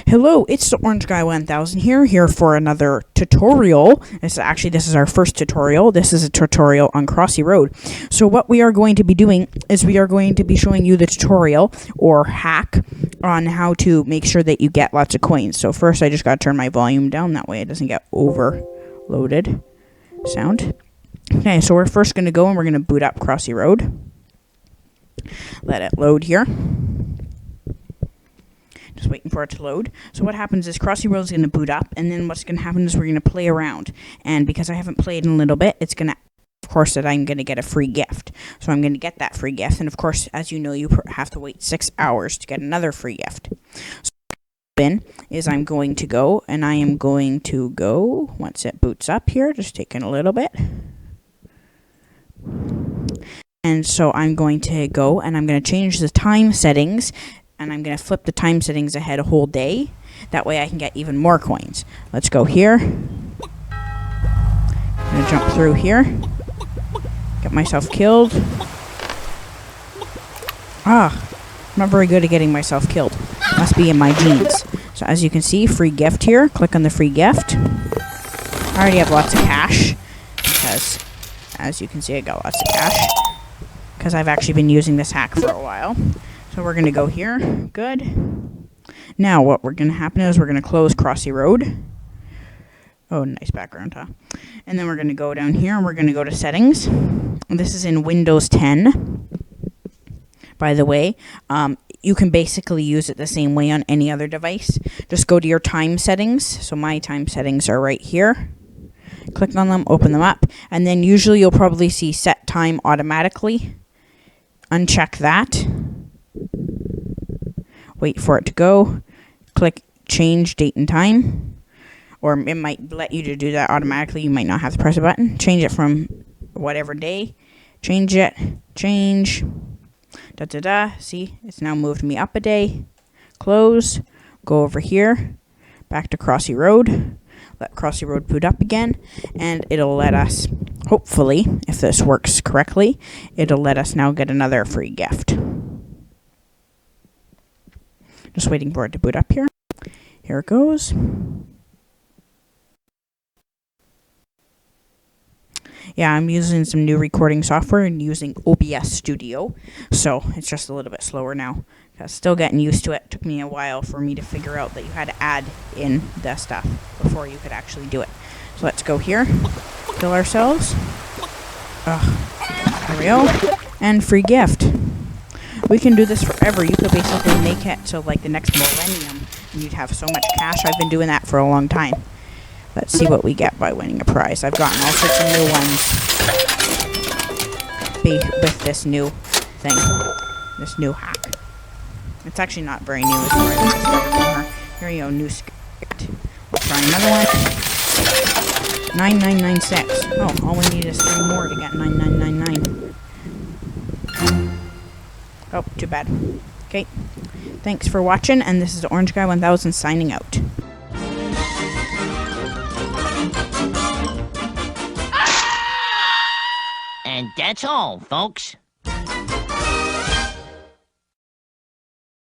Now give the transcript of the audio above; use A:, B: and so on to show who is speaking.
A: Hello, it's the Orange Guy 1000 here for another tutorial. This is our first tutorial. This is a tutorial on Crossy Road. So what we are going to be doing is we are going to be showing you the tutorial or hack on how to make sure that you get lots of coins. So first I just got to turn my volume down, that way it doesn't get overloaded sound. Okay, so we're first going to go and we're going to boot up Crossy Road. Let it load here. Just waiting for it to load. So what happens is Crossy Road is going to boot up, and then what's going to happen is we're going to play around. And because I haven't played in a little bit, it's going to, of course, that I'm going to get a free gift. So I'm going to get that free gift, and of course, as you know, you have to wait 6 hours to get another free gift. So I'm going to go, and I am going to go, once it boots up here, just taking a little bit. And so I'm going to go, and I'm going to change the time settings, and I'm going to flip the time settings ahead a whole day. That way I can get even more coins. Let's go here. I'm going to jump through here. Get myself killed. I'm not very good at getting myself killed. Must be in my genes. So as you can see, free gift here. Click on the free gift. I already have lots of cash, because as you can see, I got lots of cash, because I've actually been using this hack for a while. So we're going to go here. Good. Now what we're going to happen is we're going to close Crossy Road. Oh, nice background, huh? And then we're going to go down here and we're going to go to settings. And this is in Windows 10. By the way, you can basically use it the same way on any other device. Just go to your time settings. So my time settings are right here. Click on them, open them up, and then usually you'll probably see set time automatically. Uncheck that. Wait for it to go. Click change date and time. Or it might let you to do that automatically. You might not have to press a button. Change it from whatever day. Change it. Change. See, it's now moved me up a day. Close. Go over here. Back to Crossy Road. Let Crossy Road boot up again. And it'll let us, hopefully, if this works correctly, it'll let us now get another free gift. Just waiting for it to boot up here. Here it goes. Yeah, I'm using some new recording software and using OBS Studio, so it's just a little bit slower now. I'm still getting used to it. It took me a while for me to figure out that you had to add in the stuff before you could actually do it. So let's go here, kill ourselves. There we go. And free gift. We can do this forever. You could basically make it to like the next millennium and you'd have so much cash. I've been doing that for a long time. Let's see what we get by winning a prize. I've gotten all sorts of new ones with this new thing, this new hack. It's actually not very new. It's right when I started from her. Here you go, new script. We'll try another one. 9996. Oh, all we need is 3 more to get 9999. Oh, too bad. Okay. Thanks for watching, and this is the Orange Guy 1000 signing out.
B: And that's all, folks.